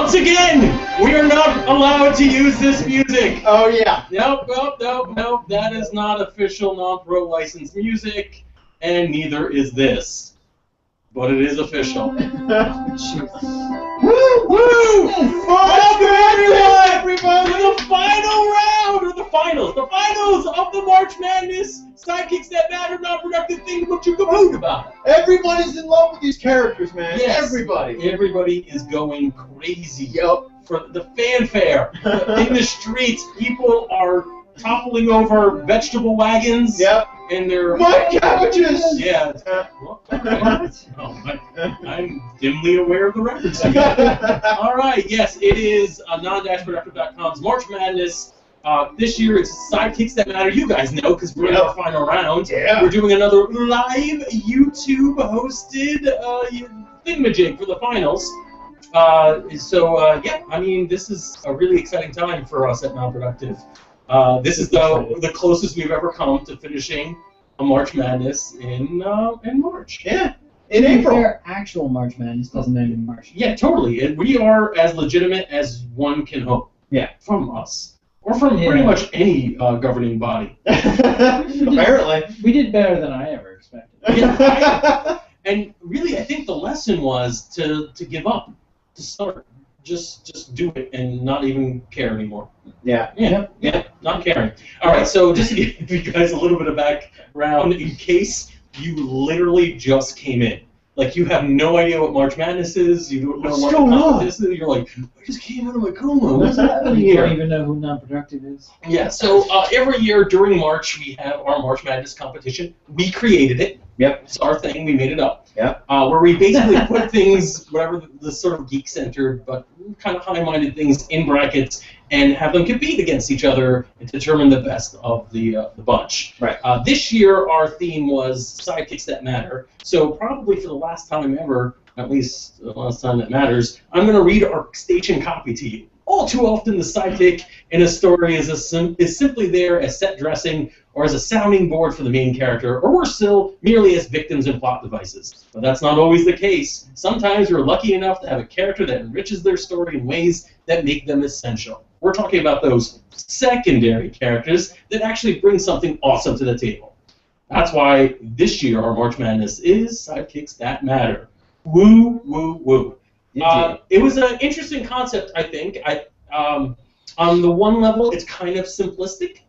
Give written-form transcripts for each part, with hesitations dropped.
Once again, we are not allowed to use this music. Oh, yeah. Nope. That is not official non-pro licensed music, and neither is this. But it is official. Woo! Welcome everyone to the final round, or the finals of the March Madness Sidekicks That Matter non-productive thing what you caboot about. Everybody's in love with these characters, man. Yes. Everybody is going crazy. Yep. For the fanfare in the streets, people are toppling over vegetable wagons. Yep. And they're my cabbages. Yeah. Well, I'm dimly aware of the reference. All right. Yes, it is Non-Productive.com's March Madness. This year it's Sidekicks That Matter. You guys know because we're in our final round. Yeah. We're doing another live YouTube-hosted thingamajig for the finals. Yeah, I mean, this is a really exciting time for us at Non-Productive. This is the closest we've ever come to finishing a March Madness in March. Yeah, in April. Their actual March Madness doesn't end in March. Yeah, totally. And we are as legitimate as one can hope. Yeah. From us. Or from pretty much any governing body. Apparently. We did better than I ever expected. Yeah, and really, I think the lesson was to give up, to start. Just do it and not even care anymore. Yeah, not caring. All right, so just to give you guys a little bit of background, in case you literally just came in. Like, you have no idea what March Madness is, you don't know what competition is, you're like, I just came out of my coma, what's happening You here? don't even know who Non-Productive is. Yeah, so every year during March, we have our March Madness competition. We created it. Yep. It's our thing, we made it up. Yep. Where we basically put things, whatever the sort of geek-centered, but kind of high-minded things in brackets, and have them compete against each other and determine the best of the bunch. Right. This year, our theme was Sidekicks That Matter. So probably for the last time ever, at least the last time that matters, I'm going to read our station copy to you. All too often, the sidekick in a story is simply there as set dressing or as a sounding board for the main character, or worse still, merely as victims and plot devices. But that's not always the case. Sometimes we're lucky enough to have a character that enriches their story in ways that make them essential. We're talking about those secondary characters that actually bring something awesome to the table. That's why this year our March Madness is Sidekicks That Matter. Woo, woo, woo. It was an interesting concept, I think. On the one level, it's kind of simplistic,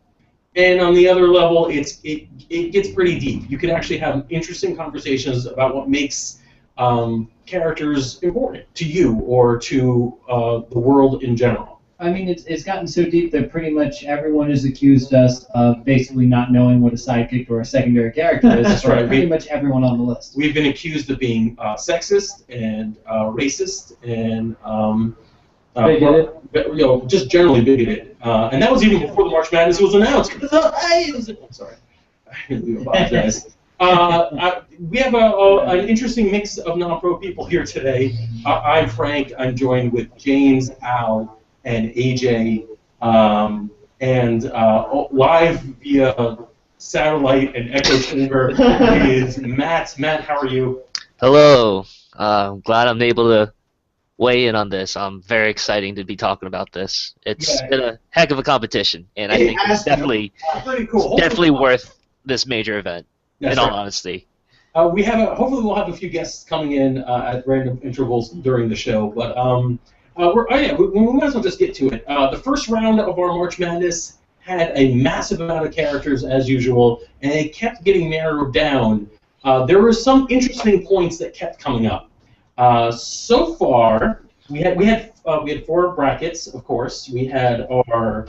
and on the other level, it gets pretty deep. You can actually have interesting conversations about what makes characters important to you or to the world in general. I mean, it's gotten so deep that pretty much everyone has accused us of basically not knowing what a sidekick or a secondary character is. That's right. Pretty much everyone on the list. We've been accused of being sexist and racist and bigoted. Just generally bigoted. And that was even before the March Madness was announced. I'm sorry. I really apologize. We have an interesting mix of non-pro people here today. I'm Frank. I'm joined with James, Al, and AJ, and live via satellite and echo chamber is Matt. Matt, how are you? Hello. I'm glad I'm able to weigh in on this. I'm very excited to be talking about this. It's been a heck of a competition, and I think it's definitely worth this major event. That's in all honesty. Hopefully we'll have a few guests coming in at random intervals during the show, but we might as well just get to it. The first round of our March Madness had a massive amount of characters as usual, and it kept getting narrowed down. There were some interesting points that kept coming up. So far, we had 4 brackets, of course. We had our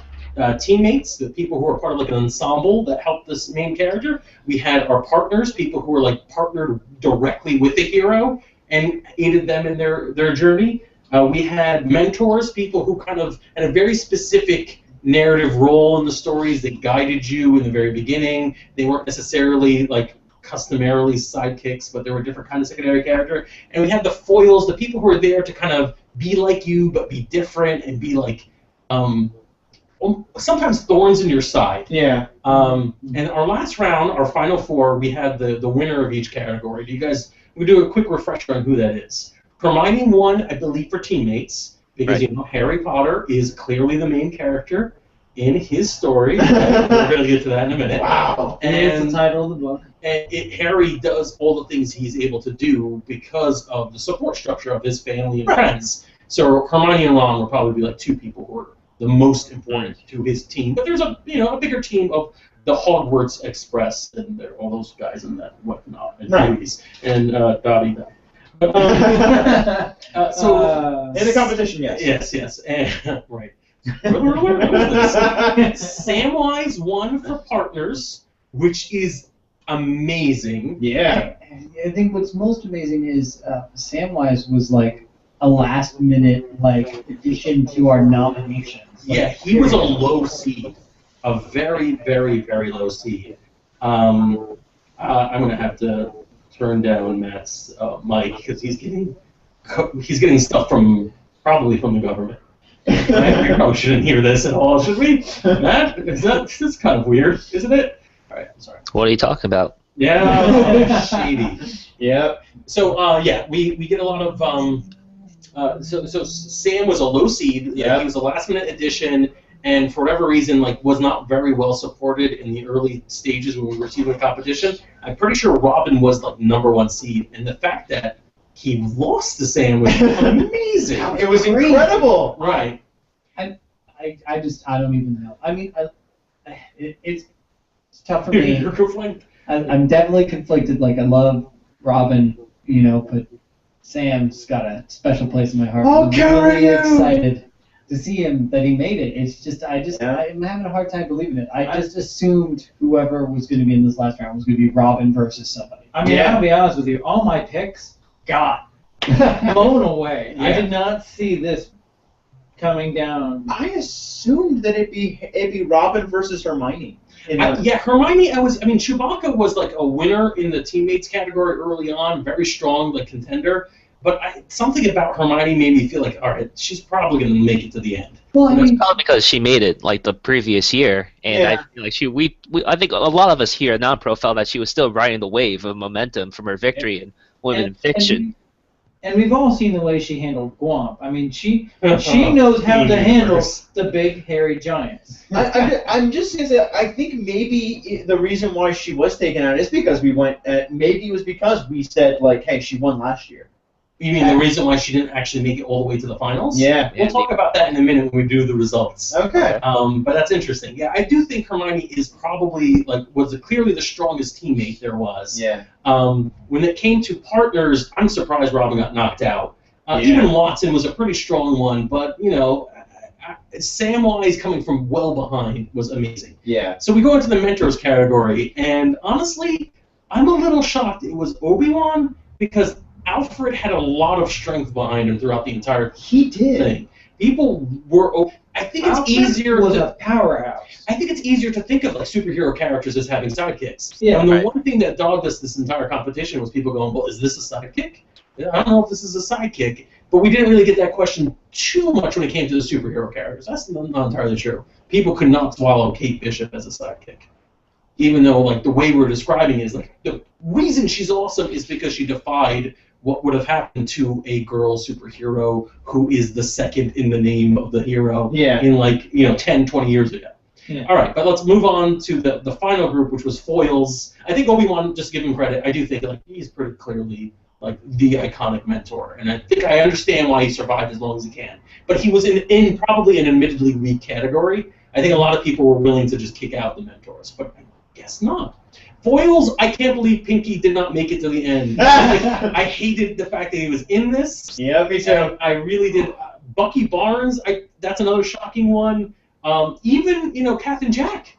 teammates, the people who are part of like an ensemble that helped this main character. We had our partners, people who were like partnered directly with the hero and aided them in their journey. We had mentors, people who kind of had a very specific narrative role in the stories that guided you in the very beginning. They weren't necessarily like customarily sidekicks, but they were a different kind of secondary character. And we had the foils, the people who were there to kind of be like you but be different and be like sometimes thorns in your side. Yeah. And our last round, our final 4, we had the winner of each category. We'll do a quick refresher on who that is. Hermione won, I believe, for teammates, because Right. you know Harry Potter is clearly the main character in his story. We're going to get to that in a minute. Wow. And it's the And title of the book. Harry does all the things he's able to do because of the support structure of his family and friends. So Hermione and Ron will probably be like two people who are the most important to his team. But there's a bigger team of the Hogwarts Express and all those guys and that whatnot and movies and Dottie. But, in the competition, yes. Yes, and, right. Samwise won for partners, which is amazing. Yeah. I think what's most amazing is Samwise was like a last-minute addition to our nominations. Yeah, he was a low seed, a very, very, very low seed. I'm gonna have to turn down Matt's mic because he's getting stuff probably from the government. I probably shouldn't hear this at all, should we? Matt, that's kind of weird, isn't it? All right, I'm sorry. What are you talking about? Yeah, shady. Yep. So we get a lot of so Sam was a low seed. Yeah. He was a last minute addition, and for whatever reason, was not very well supported in the early stages when we were receiving the competition. I'm pretty sure Robin was #1 seed, and the fact that he lost to Sam was amazing. It was incredible. Right. I don't even know. I mean, it's tough for me. You're conflicted. I'm definitely conflicted. I love Robin, but Sam's got a special place in my heart. I'll I'm carry really you! excited to see him that he made it. It's just Yeah. I'm having a hard time believing it. I just assumed whoever was going to be in this last round was going to be Robin versus somebody. I mean, Yeah. I'll be honest with you. All my picks got blown away. I Yeah. did not see this coming down. I assumed that it'd be Robin versus Hermione. Hermione. Chewbacca was a winner in the teammates category early on, very strong, contender. But something about Hermione made me feel all right, she's probably going to make it to the end. Well, I It's mean, probably because she made it the previous year, and I feel like I think a lot of us here at Non-Pro felt that she was still riding the wave of momentum from her victory in Women in Fiction. And we've all seen the way she handled Guamp. I mean, she knows how to handle the big hairy giants. I'm just saying that I think maybe the reason why she was taken out is because we went. Maybe it was because we said hey, she won last year. You mean the reason why she didn't actually make it all the way to the finals? Yeah. We'll talk about that in a minute when we do the results. Okay. But that's interesting. Yeah, I do think Hermione is probably was clearly the strongest teammate there was. Yeah. When it came to partners, I'm surprised Robin got knocked out. Yeah. Even Watson was a pretty strong one, but Samwise coming from well behind was amazing. Yeah. So we go into the mentors category, and honestly, I'm a little shocked it was Obi-Wan because Alfred had a lot of strength behind him throughout the entire thing. People were. I think it's easier. Was a powerhouse. I think it's easier to think of superhero characters as having sidekicks. Yeah, and the right. one thing that dogged us this entire competition was people going, "Well, is this a sidekick? I don't know if this is a sidekick." But we didn't really get that question too much when it came to the superhero characters. That's not entirely true. People could not swallow Kate Bishop as a sidekick. Even though, the way we're describing it is, the reason she's awesome is because she defied what would have happened to a girl superhero who is the second in the name of the hero in 10, 20 years ago. Yeah. All right, but let's move on to the final group, which was foils. I think Obi-Wan, just to give him credit, I do think he's pretty clearly the iconic mentor, and I think I understand why he survived as long as he can. But he was in probably an admittedly weak category. I think a lot of people were willing to just kick out the mentors, but I guess not. Foils, I can't believe Pinky did not make it to the end. I hated the fact that he was in this. Yeah, me too. I really did. Bucky Barnes, that's another shocking one. Even, Kath and Jack.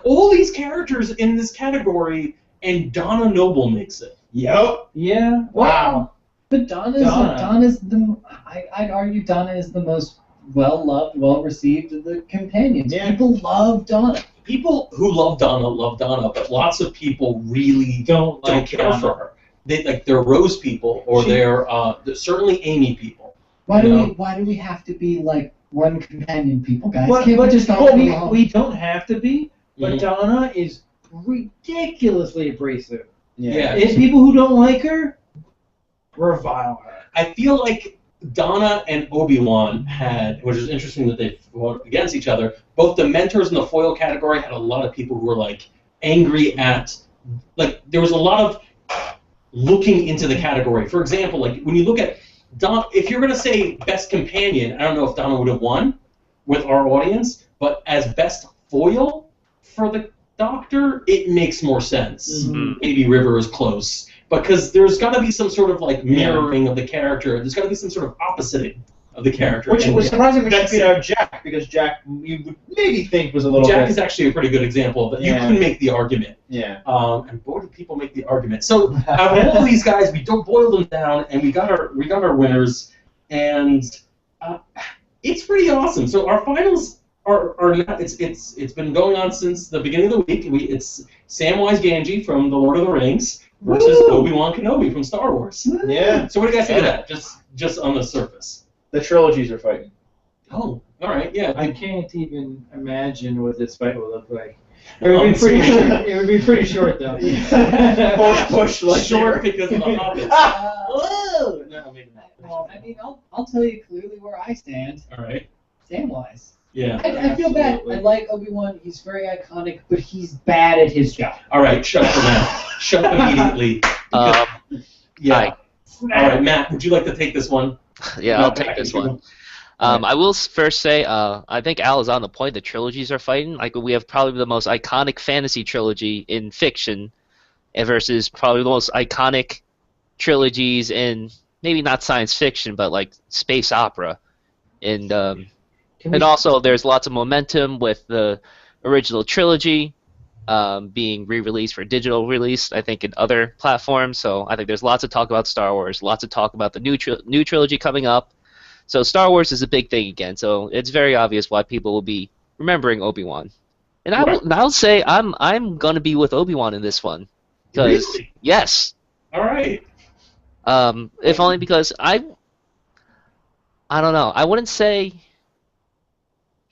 All these characters in this category, and Donna Noble makes it. Yep. Yeah. Wow. But Donna's I'd argue Donna is the most well-loved, well-received of the companions. Yeah. People love Donna. People who love Donna, but lots of people really don't care for her. They're Rose people, or they're certainly Amy people. Why do we have to be one companion people, guys? Well, Can't we just all be alone? we don't have to be, but Mhm. Donna is ridiculously abrasive. Yeah. And people who don't like her, revile her. I feel like Donna and Obi-Wan had, which is interesting that they fought against each other, both the mentors and the foil category had a lot of people who were like angry at, like there was a lot of looking into the category. For example, like when you look at Don, if you're going to say best companion, I don't know if Donna would have won with our audience, but as best foil for the Doctor, it makes more sense. Mm-hmm. Maybe River is close. Because there's got to be some sort of like mirroring of the character. There's got to be some sort of oppositing of the character. Which was surprising when she beat out Jack, because Jack you would maybe think was a little Jack bit... is actually a pretty good example of it. You can make the argument. Yeah. And boy, do people make the argument. So out of all these guys, we don't boil them down, and we got our winners, and it's pretty awesome. So our finals are not, it's been going on since the beginning of the week. It's Samwise Gamgee from The Lord of the Rings versus Obi-Wan Kenobi from Star Wars. Yeah. So what do you guys think of that? Just on the surface. The trilogies are fighting. Oh, all right, yeah. I can't even imagine what this fight will look like. It would be pretty short. It would be pretty short though. push like short because of the hobbits. Whoa! No, maybe not. Well, I mean, I'll tell you clearly where I stand. All right. Samwise. Yeah. I feel bad. I like Obi-Wan. He's very iconic, but he's bad at his job. All right, shut up for now. Shut up immediately. Yeah. All right, Matt, would you like to take this one? Yeah, I'll take this one. I will first say, I think Al is on the point. The trilogies are fighting. Like we have probably the most iconic fantasy trilogy in fiction, versus probably the most iconic trilogies in maybe not science fiction, but like space opera, and also there's lots of momentum with the original trilogy being re-released for digital release, I think, in other platforms. So I think there's lots of talk about Star Wars, lots of talk about the new trilogy coming up. So Star Wars is a big thing again. So it's very obvious why people will be remembering Obi-Wan. And I'll say I'm gonna be with Obi-Wan in this one. Really? Yes. All right. If only because I don't know. I wouldn't say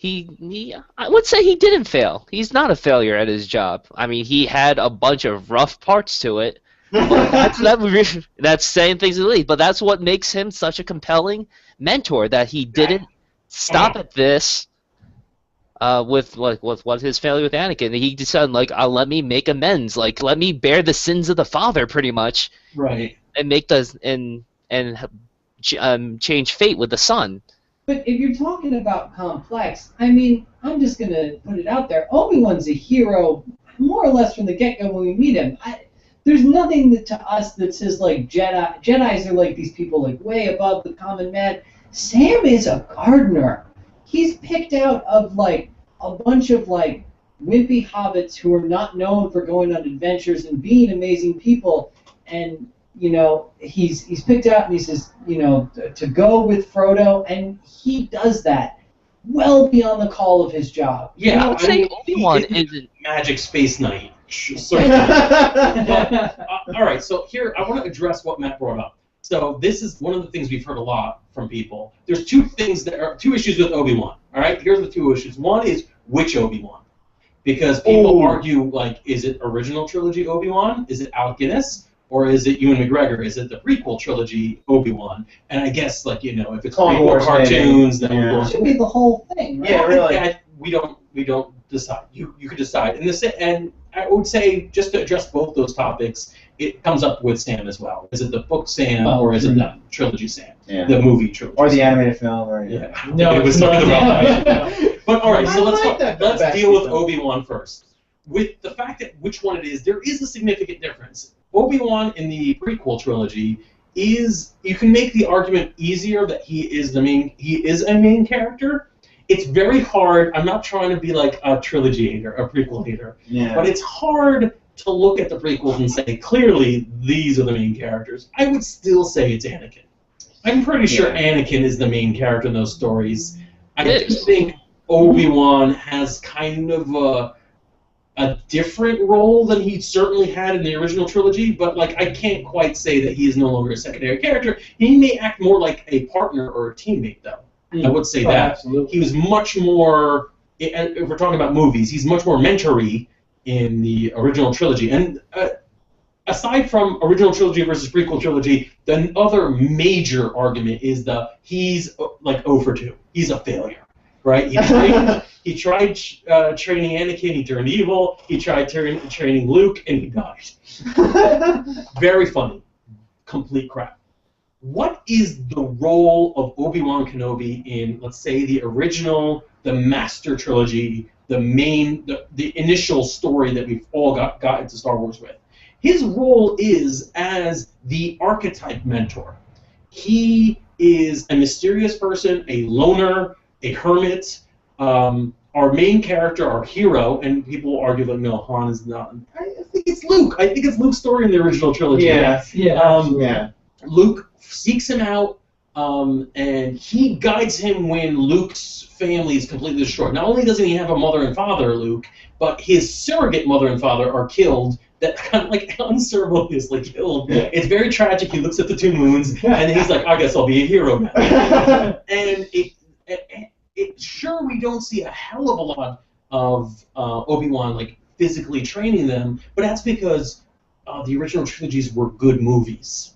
I would say he didn't fail. He's not a failure at his job. I mean, he had a bunch of rough parts to it. That's saying things at least, but that's what makes him such a compelling mentor, that he didn't stop at this with what his failure with Anakin. He decided, like, let me make amends, like let me bear the sins of the father, pretty much, right, and make change fate with the son. But if you're talking about complex, I mean, I'm just going to put it out there. Obi-Wan's a hero more or less from the get-go when we meet him. There's nothing to us that says, like, Jedis are like these people, like, way above the common man. Sam is a gardener. He's picked out of, like, a bunch of, like, wimpy hobbits who are not known for going on adventures and being amazing people, and you know, he's picked out and he says, you know, to go with Frodo, and he does that well beyond the call of his job. Yeah, I would say Obi-Wan isn't Magic Space Knight. All right, so here I want to address what Matt brought up. So this is one of the things we've heard a lot from people. There's two issues with Obi-Wan. All right, here's the two issues. One is which Obi-Wan, because people argue, like, is it original trilogy Obi-Wan? Is it Alec Guinness? Or is it Ewan McGregor? Is it the prequel trilogy Obi-Wan? And I guess, like, you know, if it's prequel cartoons, then it should be the whole thing, right? Yeah, really. we don't decide. You could decide. And I would say, just to address both those topics, it comes up with Sam as well. Is it the book Sam, or is it the trilogy Sam? Yeah. The movie trilogy. Or the animated film, or No, it was talking about. But all right, so let's let's deal with Obi-Wan first. With the fact that which one it is, there is a significant difference. Obi-Wan in the prequel trilogy you can make the argument easier that he is a main character. It's very hard. I'm not trying to be like a trilogy hater, a prequel hater, but it's hard to look at the prequels and say clearly these are the main characters. I would still say it's Anakin. I'm pretty sure Anakin is the main character in those stories. I just think Obi-Wan has kind of a different role than he certainly had in the original trilogy, but like I can't quite say that he is no longer a secondary character. He may act more like a partner or a teammate, though. I would say that. Absolutely. He was much more, if we're talking about movies, he's much more mentor-y in the original trilogy. And aside from original trilogy versus prequel trilogy, the other major argument is he's like 0 for 2. He's a failure, right? He tried training Anakin, he turned evil. He tried training Luke, and he died. Very funny. Complete crap. What is the role of Obi-Wan Kenobi in, let's say, the original, the Master Trilogy, the initial story that we've all got into Star Wars with? His role is as the archetype mentor. He is a mysterious person, a loner, a hermit. Our main character, our hero, and people argue that no, Han is not. I think it's Luke. I think it's Luke's story in the original trilogy. Yeah. Luke seeks him out, and he guides him when Luke's family is completely destroyed. Not only doesn't he have a mother and father, Luke, but his surrogate mother and father are killed. That kind of like unceremoniously killed. It's very tragic. He looks at the 2 moons, and then he's like, "I guess I'll be a hero now." And sure, we don't see a hell of a lot of Obi-Wan like physically training them, but that's because the original trilogies were good movies.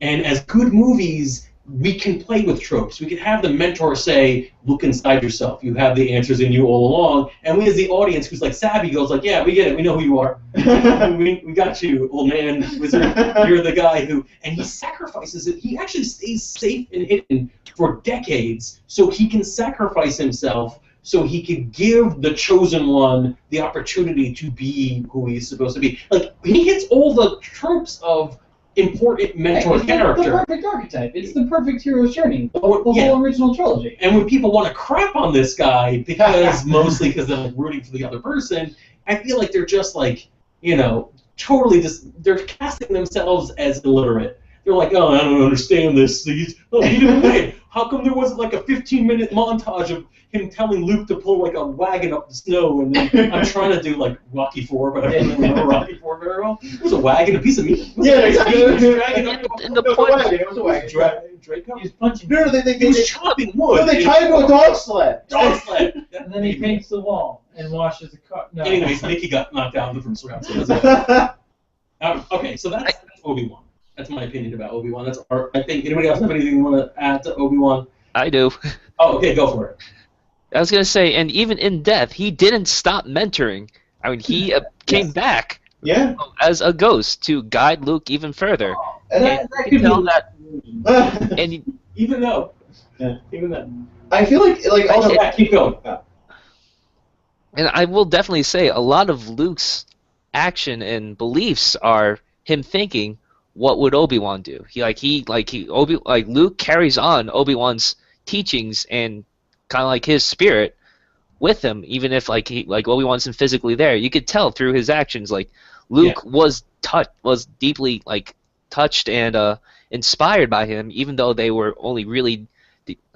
And as good movies, we can play with tropes. We can have the mentor say, "Look inside yourself. You have the answers in you all along." And we, as the audience, who's like savvy, goes like, "Yeah, we get it. We know who you are. we got you, old man, wizard. You're the guy who..." And he sacrifices it. He actually stays safe and hidden for decades, so he can sacrifice himself, so he could give the chosen one the opportunity to be who he's supposed to be. Like, he hits all the tropes of important mentor character. It's the perfect archetype. It's the perfect hero's journey. The whole original trilogy. And when people want to crap on this guy, mostly because they're like rooting for the other person, I feel like they're just like, totally they're casting themselves as illiterate. They're like, "Oh, I don't understand this. He didn't win. How come there wasn't like a 15-minute montage of him telling Luke to pull like a wagon up the snow?" And then I'm trying to do like Rocky IV, but I don't remember Rocky IV very well. It was a wagon, a piece of meat. Yeah, exactly. In the point, It was a wagon. Draco? He's punching. No, He was chopping wood. No, they tied him to a dog sled. Dog sled. And then he paints the wall and washes the car. No. Anyways, Mickey got knocked out in the first round. So that's okay, so that's Obi-Wan. That's my opinion about Obi-Wan. I think. Anybody else have anything you want to add to Obi-Wan? I do. Oh, okay, go for it. I was going to say, and even in death, he didn't stop mentoring. I mean, he came back as a ghost to guide Luke even further. And you can tell that. And even though. I feel like keep going. And I will definitely say, a lot of Luke's action and beliefs are him thinking, what would Obi-Wan do? Luke carries on Obi-Wan's teachings and kind of like his spirit with him, even if Obi-Wan isn't physically there. You could tell through his actions. Like Luke was deeply touched and inspired by him, even though they were only really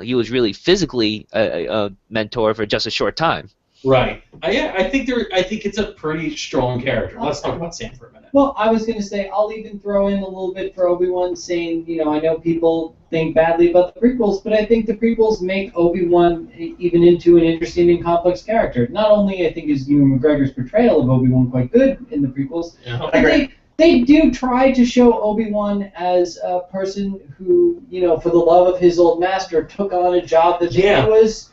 he was really physically a mentor for just a short time. Right. I think it's a pretty strong character. Let's talk about Sam for a minute. Well, I was going to say, I'll even throw in a little bit for Obi-Wan, saying, I know people think badly about the prequels, but I think the prequels make Obi-Wan even into an interesting and complex character. Not only, I think, is Ewan McGregor's portrayal of Obi-Wan quite good in the prequels, but they do try to show Obi-Wan as a person who, for the love of his old master, took on a job that was...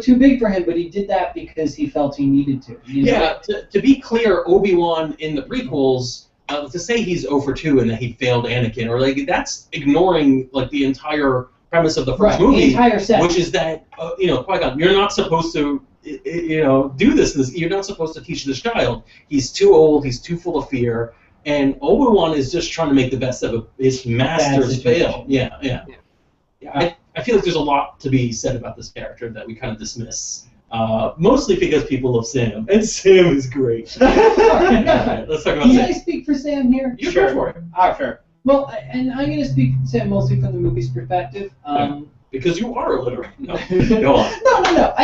too big for him, but he did that because he felt he needed to. To be clear, Obi-Wan in the prequels, to say he's 0 for 2 and that he failed Anakin, or that's ignoring the entire premise of the first movie, the entire set. Which is that Qui-Gon, you're not supposed to do this. You're not supposed to teach this child. He's too old. He's too full of fear, and Obi-Wan is just trying to make the best of his master's fail. Yeah. I feel like there's a lot to be said about this character that we kind of dismiss, mostly because people love Sam, and Sam is great. Let's talk about Sam. Can I speak for Sam here? You sure. Go for it. Sure. Well, and I'm going to speak for Sam mostly from the movie's perspective. Because you are illiterate. No, go on. No.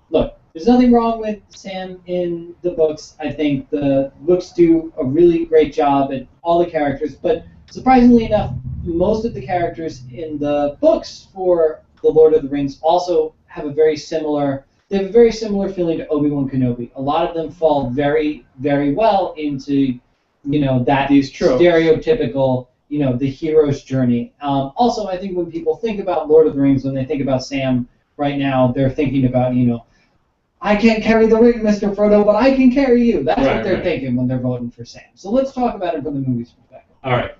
Look, there's nothing wrong with Sam in the books. I think the books do a really great job at all the characters, but surprisingly enough, most of the characters in the books for The Lord of the Rings also have a very similar feeling to Obi-Wan Kenobi. A lot of them fall very, very well into that stereotypical, the hero's journey. Also, I think when people think about Lord of the Rings, when they think about Sam right now, they're thinking about, I can't carry the ring, Mr. Frodo, but I can carry you. That's what they're thinking when they're voting for Sam. So let's talk about it from the movie's perspective. All right.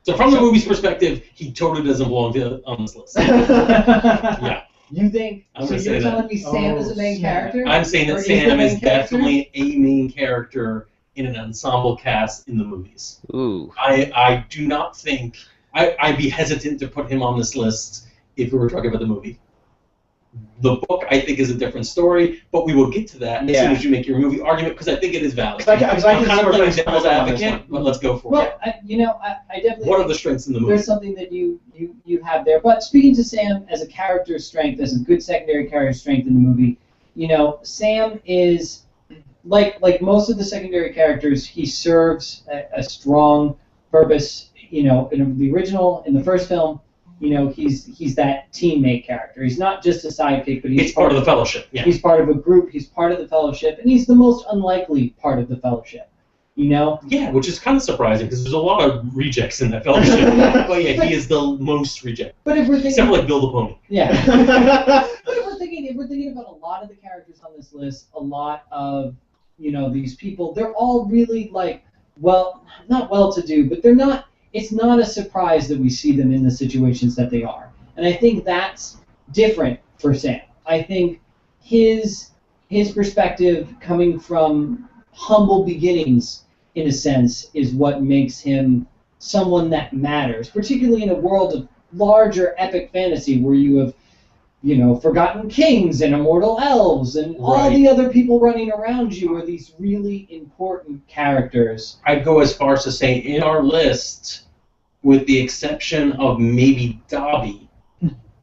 So from the movie's perspective, he totally doesn't belong on this list. Yeah. You think? So you're telling me Sam is a main character? I'm saying that Sam is definitely a main character in an ensemble cast in the movies. Ooh. I do not think I'd be hesitant to put him on this list if we were talking about the movie. The book, I think, is a different story, but we will get to that as soon as you make your movie argument, because I think it is valid. I'm kind of playing devil's advocate, but let's go for it. Well, I definitely. What are the strengths in the movie? There's something that you have there. But speaking to Sam as a character strength, as a good secondary character strength in the movie, Sam is like most of the secondary characters. He serves a strong purpose. In the original, in the first film. He's that teammate character. He's not just a sidekick, but he's part of the Fellowship. Yeah. He's part of a group. He's part of the Fellowship, and he's the most unlikely part of the Fellowship. Yeah, which is kind of surprising because there's a lot of rejects in that Fellowship. But yeah, he is the most rejected. But if we're thinking, except for like Bill the Pony. Yeah. But if we're thinking about a lot of the characters on this list, a lot of these people, they're all really not well-to-do, but they're not. It's not a surprise that we see them in the situations that they are. And I think that's different for Sam. I think his perspective coming from humble beginnings, in a sense, is what makes him someone that matters, particularly in a world of larger epic fantasy where you have, forgotten kings and immortal elves and all the other people running around you are these really important characters. I'd go as far as to say in our list, with the exception of maybe Dobby,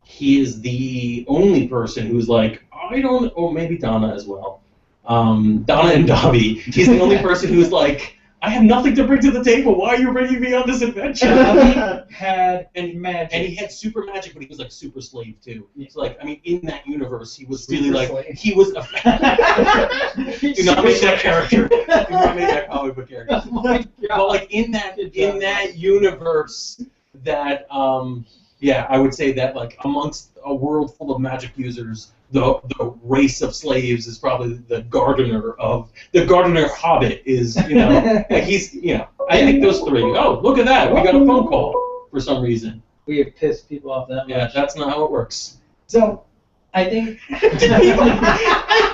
he is the only person who's maybe Donna as well. Donna and Dobby, he's the only person who's like, I have nothing to bring to the table. Why are you bringing me on this adventure? He had magic. And he had super magic, but he was super slave too. Yeah. So in that universe, he was really slave. He was. Do not make that character. Do not make that comic book character. Oh my God. But in that universe, that I would say that amongst a world full of magic users, the race of slaves is probably the gardener hobbit is, he's, I think those three. Oh, look at that. We got a phone call for some reason. We have pissed people off that much. Yeah, that's not how it works. So, I think... I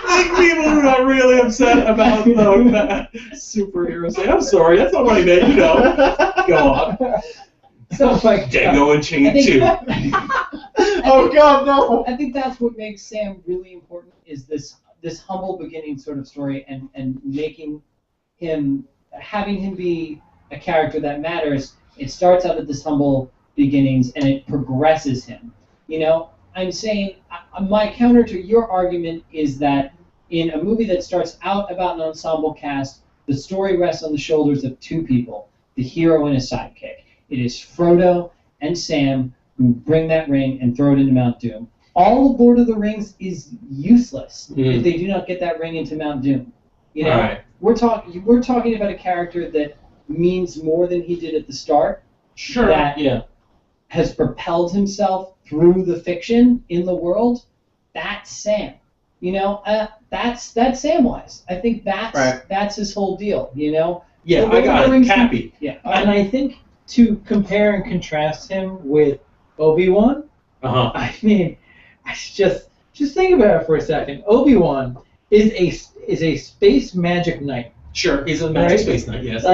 think people got really upset about the superhero say, I'm sorry, that's not what I meant, Go on. So, Dango and Chain 2. Oh God, no! I think that's what makes Sam really important, is this humble beginning sort of story, and having him be a character that matters. It starts out at this humble beginnings and it progresses him. I'm saying my counter to your argument is that in a movie that starts out about an ensemble cast, the story rests on the shoulders of two people, the hero and his sidekick. It is Frodo and Sam who bring that ring and throw it into Mount Doom. All of Lord of the Rings is useless if they do not get that ring into Mount Doom. Right. We're talking about a character that means more than he did at the start. Sure. That has propelled himself through the fiction in the world. That's Sam. That's Samwise. I think that's his whole deal. Yeah, I got it. Cappy. Yeah. And I think to compare and contrast him with Obi-Wan, I mean, just think about it for a second. Obi-Wan is a space magic knight. Sure, he's a magic space knight. Yes.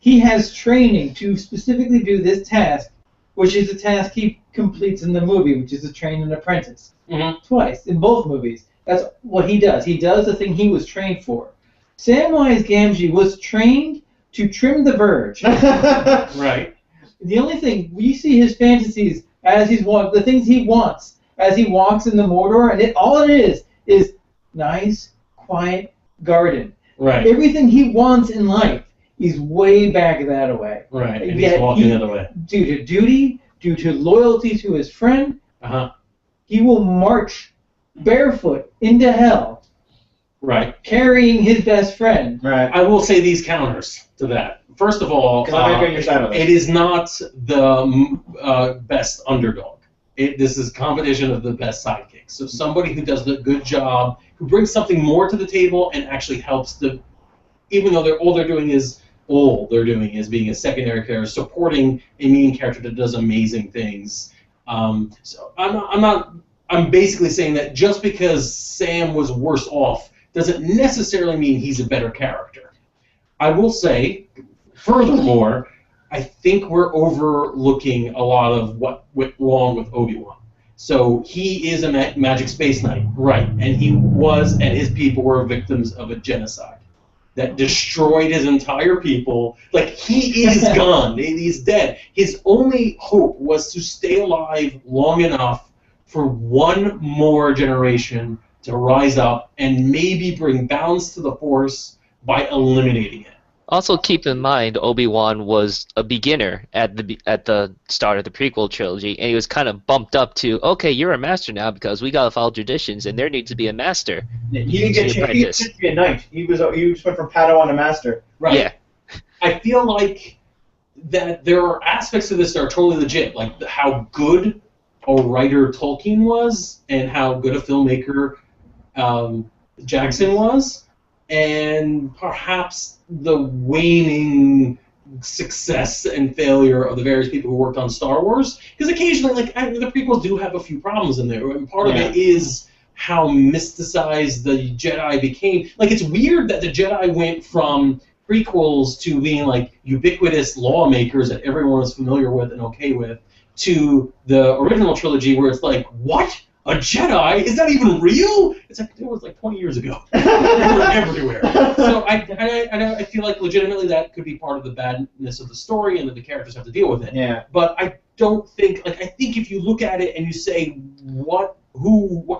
He has training to specifically do this task, which is a task he completes in the movie, which is to train an apprentice. Mm-hmm. Twice in both movies. That's what he does. He does the thing he was trained for. Samwise Gamgee was trained to trim the verge. Right. The only thing we see his fantasies as the things he wants as he walks in the Mordor, and all it is nice, quiet garden. Right. Everything he wants in life, he's way back that way. Right. And he's walking the other way. Due to duty, due to loyalty to his friend, he will march barefoot into hell Right. carrying his best friend. Right. I will say these counters to that. First of all, it is not the best underdog. This is competition of the best sidekicks. So somebody who does a good job, who brings something more to the table and actually helps even though all they're doing is being a secondary character, supporting a main character that does amazing things. So I'm basically saying that just because Sam was worse off doesn't necessarily mean he's a better character. I will say, furthermore, I think we're overlooking a lot of what went wrong with Obi-Wan. So he is a magic space knight, right? And he and his people were victims of a genocide that destroyed his entire people. Like, he is gone. He's dead. His only hope was to stay alive long enough for one more generation to rise up and maybe bring balance to the Force by eliminating it. Also, keep in mind, Obi-Wan was a beginner at the start of the prequel trilogy, and he was kind of bumped up to, okay, you're a master now because we gotta follow traditions, and there needs to be a master. He didn't be a knight. He just went from Padawan to master. Right. Yeah. I feel like that there are aspects of this that are totally legit, like how good a writer Tolkien was, and how good a filmmaker Jackson was, and perhaps the waning success and failure of the various people who worked on Star Wars. Because occasionally, the prequels do have a few problems in there, and part of it is how mysticized the Jedi became. Like, it's weird that the Jedi went from prequels to being like ubiquitous lawmakers that everyone was familiar with and okay with, to the original trilogy where it's like, what? A Jedi? Is that even real? It's like, it was like 20 years ago. They were everywhere. So I feel like legitimately that could be part of the badness of the story and that the characters have to deal with it. Yeah. But I don't think, I think if you look at it and you say what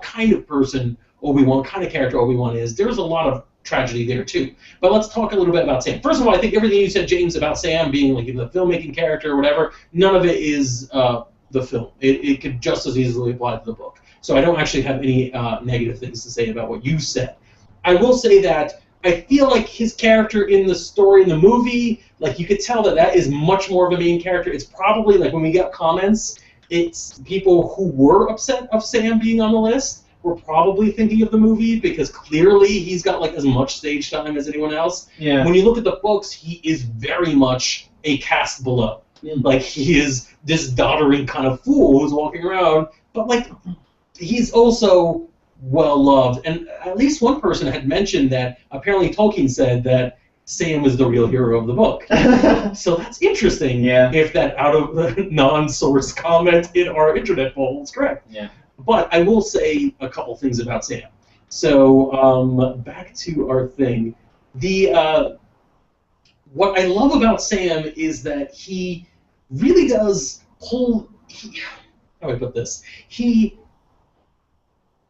kind of person Obi-Wan, what kind of character Obi-Wan is, there's a lot of tragedy there too. But let's talk a little bit about Sam. First of all, I think everything you said, James, about Sam being like the filmmaking character or whatever, none of it is the film. It could just as easily apply to the book. So I don't actually have any negative things to say about what you said. I will say that I feel like his character in the story, in the movie, like you could tell that is much more of a main character. It's probably, like when we got comments, it's people who were upset of Sam being on the list were probably thinking of the movie because clearly he's got like as much stage time as anyone else. Yeah. When you look at the books, he is very much a caste below. Like, he is this doddering kind of fool who's walking around, but like, he's also well-loved. And at least one person had mentioned that apparently Tolkien said that Sam is the real hero of the book. So that's interesting if that out of the non-source comment in our internet poll is correct. Yeah. But I will say a couple things about Sam. So back to our thing. What I love about Sam is that he really does pull... how do I put this?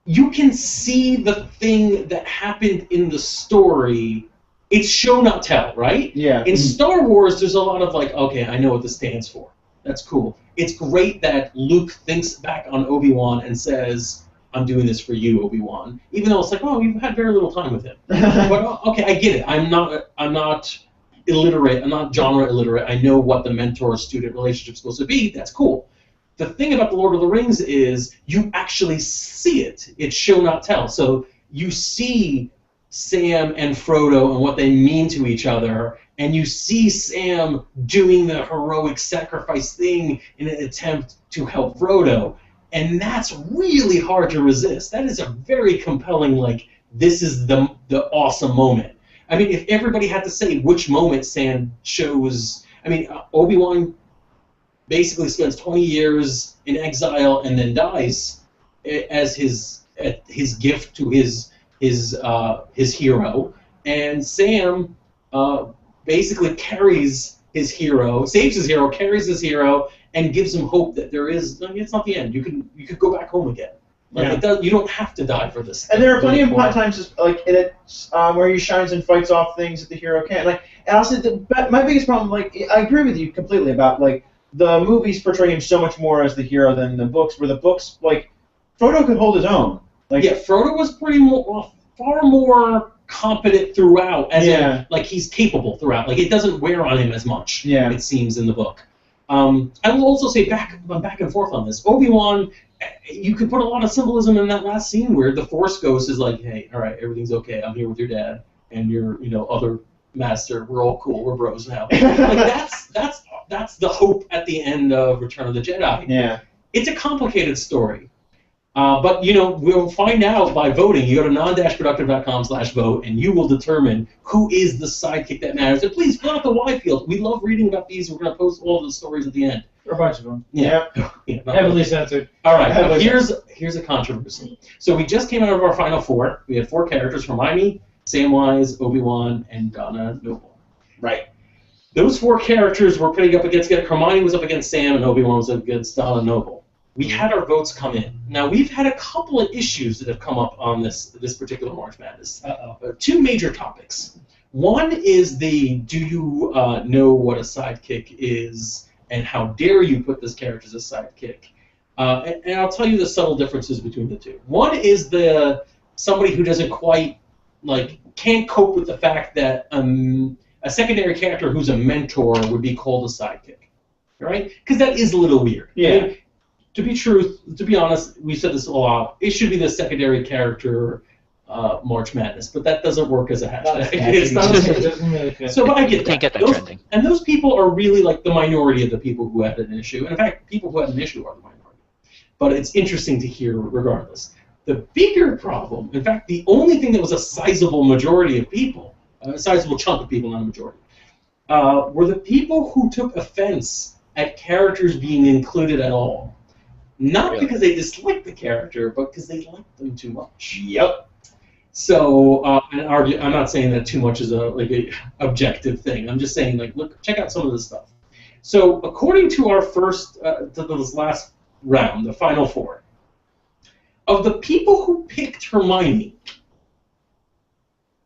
You can see the thing that happened in the story. It's show, not tell, right? Yeah. In Star Wars, there's a lot of like, okay, I know what this stands for. That's cool. It's great that Luke thinks back on Obi-Wan and says, I'm doing this for you, Obi-Wan. Even though it's like, oh, you've had very little time with him. But okay, I get it. I'm not illiterate. I'm not genre illiterate. I know what the mentor-student relationship is supposed to be. That's cool. The thing about The Lord of the Rings is you actually see it. It's show, not tell. So you see Sam and Frodo and what they mean to each other, and you see Sam doing the heroic sacrifice thing in an attempt to help Frodo. And that's really hard to resist. That is a very compelling, like, this is the awesome moment. I mean, if everybody had to say which moment Sam chose... I mean, Obi-Wan basically spends 20 years in exile and then dies as his gift to his hero, and Sam basically carries his hero, saves his hero, carries his hero, and gives him hope that there is. I mean, it's not the end. You could go back home again. Like, you don't have to die for this. And there are plenty of times, like in it, where he shines and fights off things that the hero can't. Like, and also, my biggest problem, like, I agree with you completely about like. The movies portray him so much more as the hero than the books, where the books, like, Frodo could hold his own. Like, yeah, Frodo was pretty more... Well, far more competent throughout, as in, like, he's capable throughout. Like, it doesn't wear on him as much, it seems, in the book. I will also say, I'm back and forth on this. Obi-Wan, you could put a lot of symbolism in that last scene where the Force Ghost is like, hey, all right, everything's okay. I'm here with your dad and your, other master. We're all cool. We're bros now. Like, that's the hope at the end of Return of the Jedi. Yeah. It's a complicated story. But, we'll find out by voting. You go to non-productive.com/vote, and you will determine who is the sidekick that matters. And please fill out the why field. We love reading about these. We're going to post all the stories at the end. Or a bunch of them. Yeah. Heavily censored. All right. Here's a controversy. So we just came out of our final four. We had 4 characters: Hermione, Samwise, Obi-Wan, and Donna Noble. Right. Those 4 characters were pitting up against. Hermione was up against Sam, and Obi-Wan was up against Donna Noble. We had our votes come in. Now, we've had a couple of issues that have come up on this particular March Madness. 2 major topics. One is do you know what a sidekick is, and how dare you put this character as a sidekick? And I'll tell you the subtle differences between the two. One is somebody who doesn't quite, can't cope with the fact that a secondary character who's a mentor would be called a sidekick, right? Because that is a little weird. Yeah. I mean, to be honest, we said this a lot. It should be the secondary character March Madness, but that doesn't work as a hashtag. It's not so, but I get that. Can't get that trending. And those people are really like the minority of the people who had an issue. And in fact, people who had an issue are the minority. But it's interesting to hear regardless. The bigger problem, in fact, the only thing that was a sizable majority of people, a sizable chunk of people, not a majority, were the people who took offense at characters being included at all. Not because they disliked the character, but because they liked them too much. Yep. So, I'm not saying that too much is a objective thing. I'm just saying, look, check out some of this stuff. So, according to our to this last round, the final 4, of the people who picked Hermione,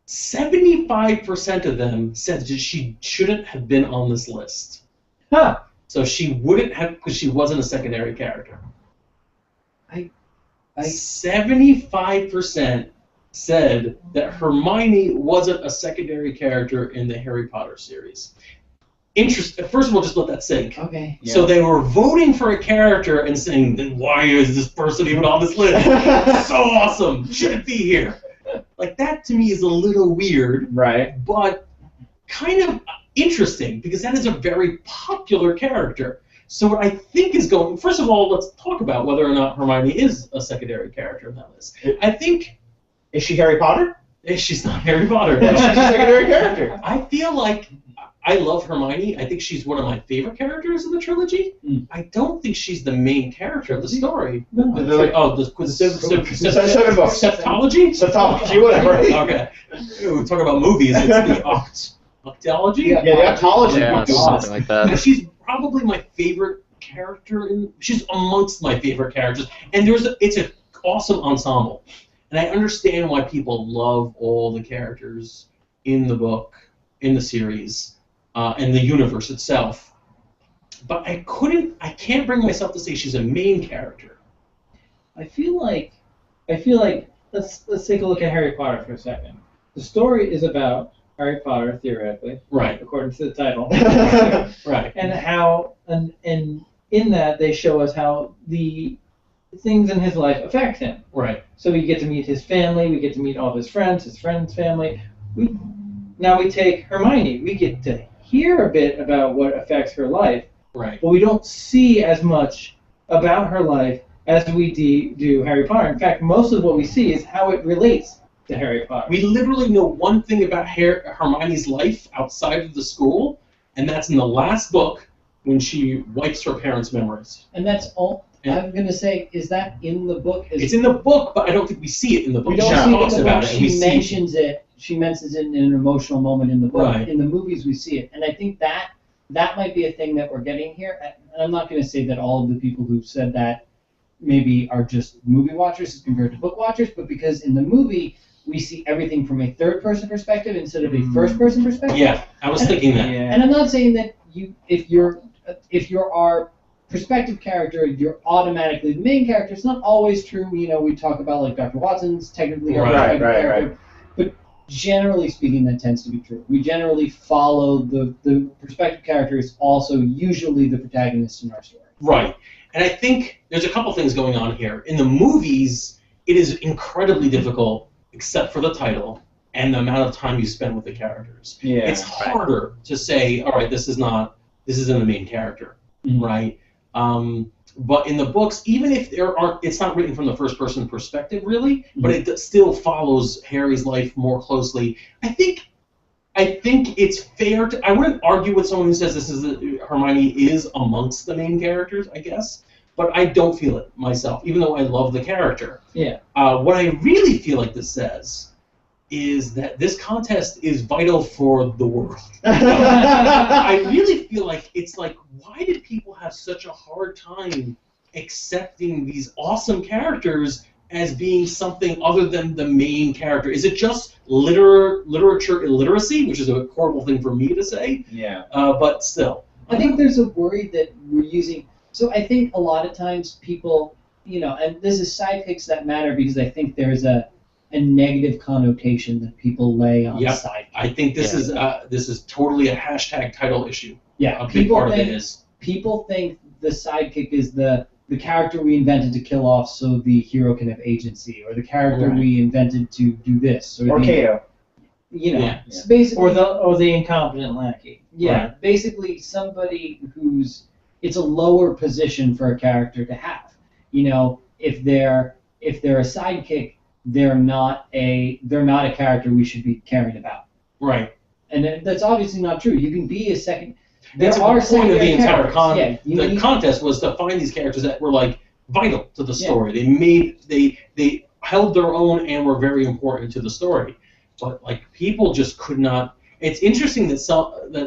75% of them said that she shouldn't have been on this list. Huh. So she wouldn't have, because she wasn't a secondary character. 75% said that Hermione wasn't a secondary character in the Harry Potter series. First of all, just let that sink. Okay. Yeah. So they were voting for a character and saying, then why is this person even on this list? So awesome. Shouldn't be here. That to me is a little weird. Right. But kind of interesting, because that is a very popular character. So what I think is going... First of all, let's talk about whether or not Hermione is a secondary character in that list. I think... Is she Harry Potter? She's not Harry Potter. She's a secondary character. I feel like I love Hermione. I think she's one of my favorite characters in the trilogy. I don't think she's the main character of the story. No. The 7 books. Septology? Septology, whatever. Okay. We talk about movies. It's the octology? Yeah, the octology. Yeah, something like that. And she's probably my favorite character. She's amongst my favorite characters. And it's an awesome ensemble. And I understand why people love all the characters in the book, in the series, and the universe itself. But I can't bring myself to say she's a main character. I feel like let's take a look at Harry Potter for a second. The story is about Harry Potter, theoretically, right, according to the title, right, and how and in that they show us how the things in his life affect him. Right. So we get to meet his family, we get to meet all of his friends' family. Now we take Hermione, we get to hear a bit about what affects her life, right, but we don't see as much about her life as we do Harry Potter. In fact, most of what we see is how it relates to Harry Potter. We literally know one thing about Hermione's life outside of the school, and that's in the last book when she wipes her parents' memories. And that's all. I'm going to say, is that in the book? It's in the book, but I don't think we see it in the book. We don't see it in the book. She mentions it. She mentions it in an emotional moment in the book. Right. In the movies, we see it. And I think that might be a thing that we're getting here. And I'm not going to say that all of the people who said that maybe are just movie watchers as compared to book watchers, but because in the movie, we see everything from a third-person perspective instead of a first-person perspective. Yeah, I was thinking that. Yeah. And I'm not saying that if you're our perspective character, you're automatically the main character. It's not always true. We talk about Dr. Watson's technically our perspective character. Right. generally speaking, that tends to be true. We generally follow the perspective character is also usually the protagonist in our story. Right. And I think there's a couple things going on here. In the movies, it is incredibly difficult, except for the title and the amount of time you spend with the characters. Yeah. It's harder to say, all right, this isn't the main character, right? But in the books, even if it's not written from the first-person perspective, really, but it still follows Harry's life more closely. I think it's fair to. I wouldn't argue with someone who says Hermione is amongst the main characters, I guess, but I don't feel it myself, even though I love the character. Yeah. What I really feel like this says is that this contest is vital for the world. I really feel like it's like, why did people have such a hard time accepting these awesome characters as being something other than the main character? Is it just literature illiteracy, which is a horrible thing for me to say? Yeah. But still. I think there's a worry that we're using. So I think a lot of times people, and this is Sidekicks That Matter because I think there's a negative connotation that people lay on sidekicks. I think this is totally a hashtag title issue. Yeah, a big part of it is. People think the sidekick is the character we invented to kill off so the hero can have agency, or the character we invented to do this, or Kato. Basically, or the incompetent lackey. Yeah, basically somebody it's a lower position for a character to have. If they're a sidekick, they're not a character we should be caring about. Right. And that's obviously not true. You can be a second. That's the point of the entire the contest was to find these characters that were like vital to the story. They held their own and were very important to the story. But like people just could not. It's interesting that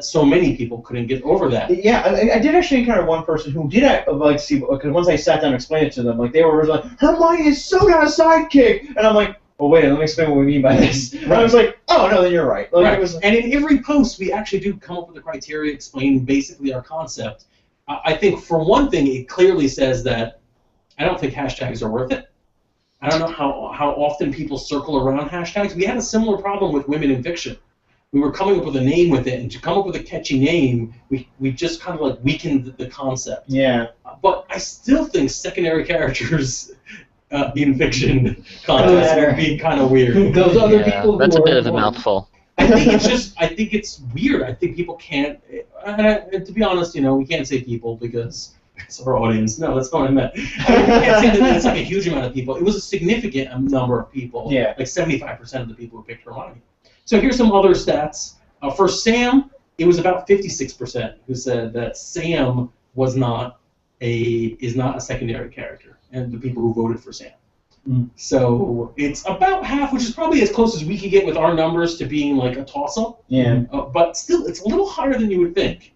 so many people couldn't get over that. Yeah, I did actually encounter one person who did like see, because once I sat down and explained it to them, like they were like, Hermione is so not a sidekick, and I'm like, well, wait, let me explain what we mean by this. And I was like, oh no, then you're right. Like, right. And in every post, we actually do come up with a criteria, explain basically our concept. I think for one thing, it clearly says that I don't think hashtags are worth it. I don't know how often people circle around hashtags. We had a similar problem with women in fiction. We were coming up with a name with it, and to come up with a catchy name, we just kind of like weakened the concept. Yeah. But I still think secondary characters in fiction contests would be kind of weird. Those other people. That's a bit of a mouthful. I think it's weird. I think people can't. And to be honest, we can't say people because it's our audience. No, that's not what I meant. We can't say that it's like a huge amount of people. It was a significant number of people. Yeah. Like 75% of the people who picked Hermione. So here's some other stats. For Sam, it was about 56% who said that Sam is not a secondary character, and the people who voted for Sam. So it's about half, which is probably as close as we can get with our numbers to being like a toss-up. Yeah. But still, it's a little higher than you would think.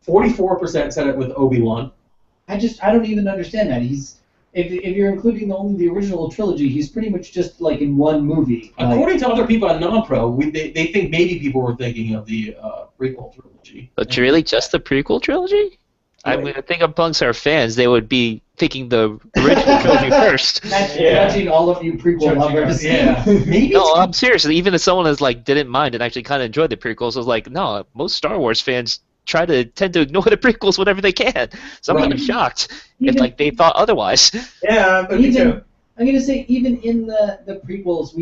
44% said it with Obi-Wan. I don't even understand that. If you're including only the original trilogy, he's pretty much just like in one movie. According to other people at Non-Pro, they think maybe people were thinking of the prequel trilogy. But really, just the prequel trilogy? I mean, I think amongst our fans, they would be thinking the original trilogy first. Imagine all of you prequel lovers. Yeah. Maybe no, I'm serious. Even if someone is like didn't mind and actually kind of enjoyed the prequels, I was like, no, most Star Wars fans tend to ignore the prequels whenever they can. So I'm kind of shocked if like they thought otherwise. Yeah, but me too. I'm gonna say even in the prequels,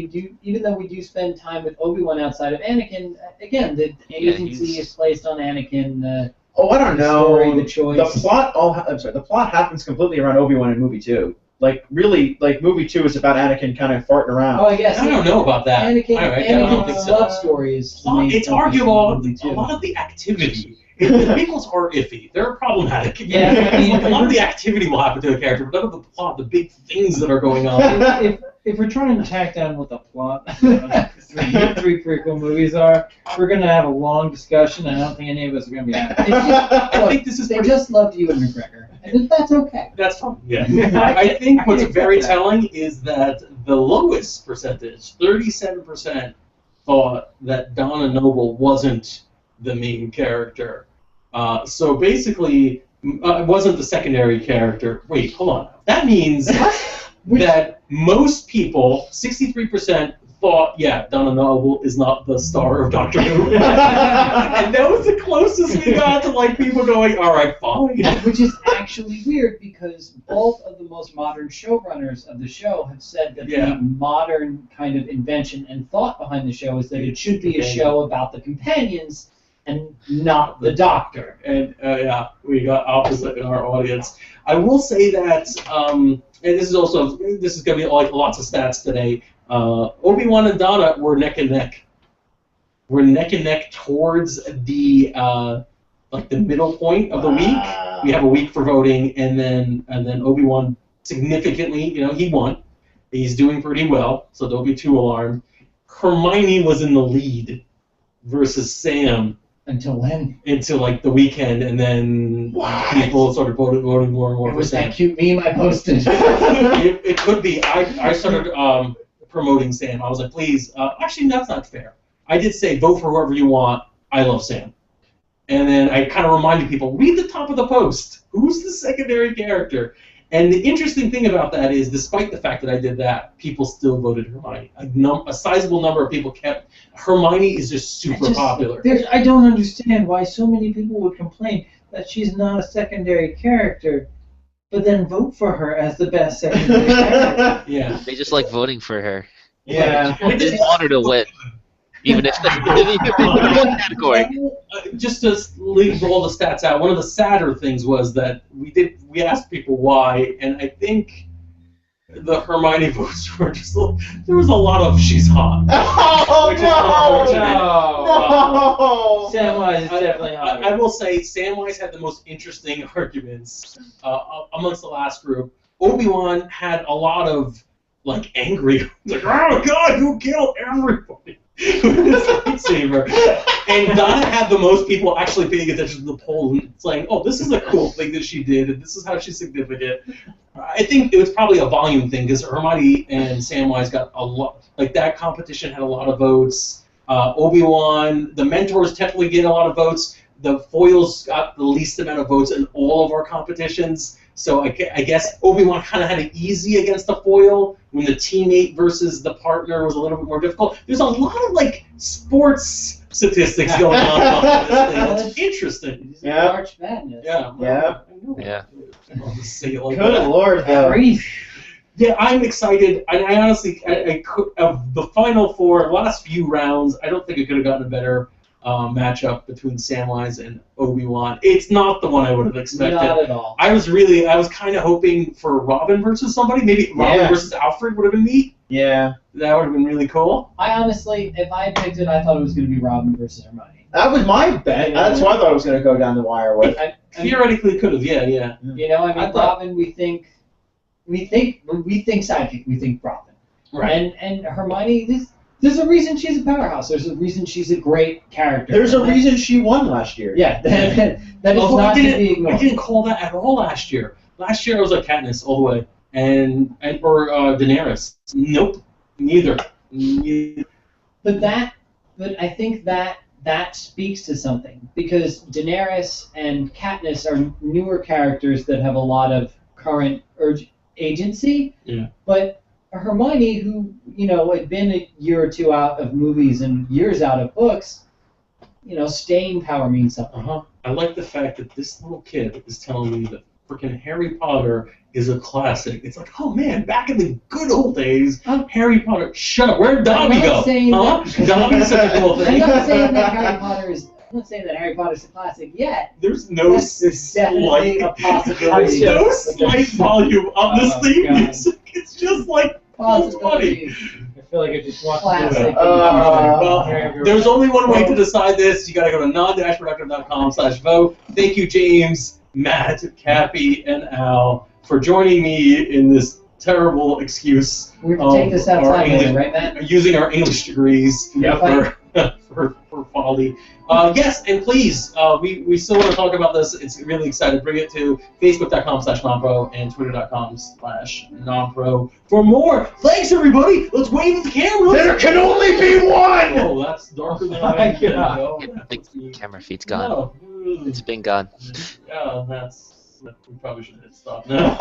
even though we do spend time with Obi-Wan outside of Anakin, again the agency is placed on Anakin. I don't know. Story, the choice. The plot happens completely around Obi-Wan in movie 2. Like really, like movie 2 is about Anakin kind of farting around. Oh, I guess. I don't know about that. Anakin's love story is. It's arguable. A lot of the activity. The prequels are iffy. They're problematic. Yeah, a lot of the activity will happen to a character, but none of the plot, the big things that are going on. If we're trying to tack down what the plot three prequel movies are, we're going to have a long discussion, and I don't think any of us are going to be happy. I think this is. They just loved you and McGregor, and that's okay. That's fine. Yeah. I think what's very telling is that the lowest percentage, 37%, thought that Donna Noble wasn't the main character. So basically, it wasn't the secondary character. Wait, hold on. That means that most people, 63%, thought, yeah, Donna Noble is not the star of Doctor Who. And that was the closest we got to like people going, all right, fine. Which is actually weird because both of the most modern showrunners of the show have said that the modern kind of invention and thought behind the show is that it should be a show about the companions and not the Doctor. And we got opposite in our audience. I will say that, and this is going to be like lots of stats today. Obi-Wan and Donna were neck and neck. We're neck and neck towards the like the middle point of the week. We have a week for voting, and then Obi-Wan significantly, he won. He's doing pretty well, so don't be too alarmed. Hermione was in the lead versus Sam. Until when? Until like the weekend, and then people started voting more and more. It was that cute meme I posted. it could be. I started promoting Sam. I was like, please. Actually, that's not fair. I did say vote for whoever you want. I love Sam. And then I kind of reminded people, read the top of the post. Who's the secondary character? And the interesting thing about that is, despite the fact that I did that, people still voted Hermione. A sizable number of people kept. Hermione is just super popular. I don't understand why so many people would complain that she's not a secondary character, but then vote for her as the best secondary character. Yeah. They just like voting for her. Yeah. They just want her to win. Even if they're in one category. Just to roll the stats out, one of the sadder things was that we asked people why, and I think the Hermione votes were just there was a lot of she's hot. Oh no! Samwise is definitely hot. I will say Samwise had the most interesting arguments amongst the last group. Obi-Wan had a lot of like angry, like, oh god, you killed everybody. With his lightsaber. And Donna had the most people actually paying attention to the poll and saying, oh, this is a cool thing that she did, and this is how she's significant. I think it was probably a volume thing, because Hermione and Samwise got a lot, like that competition had a lot of votes. Obi-Wan, the mentors technically get a lot of votes. The foils got the least amount of votes in all of our competitions. So I guess Obi-Wan kind of had it easy against the foil when the teammate versus the partner was a little bit more difficult. There's a lot of like sports statistics going on this thing. It's interesting. Yeah. March Madness. Yeah. Yeah. I'll just say it like Good that. lord, though. Yeah, I'm excited. I honestly, I could, of the final four, last few rounds, I don't think it could have gotten a better matchup between Samwise and Obi-Wan. It's not the one I would have expected. Not at all. I was kind of hoping for Robin versus somebody. Maybe Robin versus Alfred would have been neat. Yeah. That would have been really cool. I honestly, if I picked it, I thought it was going to be Robin versus Hermione. That was my bet. That's what I thought it was going to go down the wire with. Theoretically could have, yeah. Robin, we think sidekick, we think Robin. Right. And Hermione, there's a reason she's a powerhouse. There's a reason she's a great character. There's a reason she won last year. Yeah, that is not to be ignored. I didn't call that at all last year. Last year I was like Katniss all the way, or Daenerys. Nope, neither. But I think that speaks to something, because Daenerys and Katniss are newer characters that have a lot of current agency. Yeah. But Hermione, who had been a year or two out of movies and years out of books, staying power means something. I like the fact that this little kid is telling me that freaking Harry Potter is a classic. It's like, oh man, back in the good old days, Harry Potter. Shut up. Where'd Dobby go? Dobby's such a cool thing. I'm not saying that Harry Potter's a classic yet. There's no definitely a possibility. There's no slight volume on this theme music. It's just like funny. I feel like I just want Classic. to do Well, there's only one way to decide this. You gotta go to non-productive.com/vote. Thank you, James, Matt, Cappy, and Al, for joining me in this terrible excuse. We have to take this outside later, right, Matt? Using our English degrees for folly. Yes, and please, we still want to talk about this. It's really excited. Bring it to facebook.com/nonpro and twitter.com/nonpro for more. Thanks, everybody. Let's wave at the camera. There can only be one! Oh, that's darker than I imagined. The camera feed's gone. It's been gone. Yeah, we probably should hit stop now.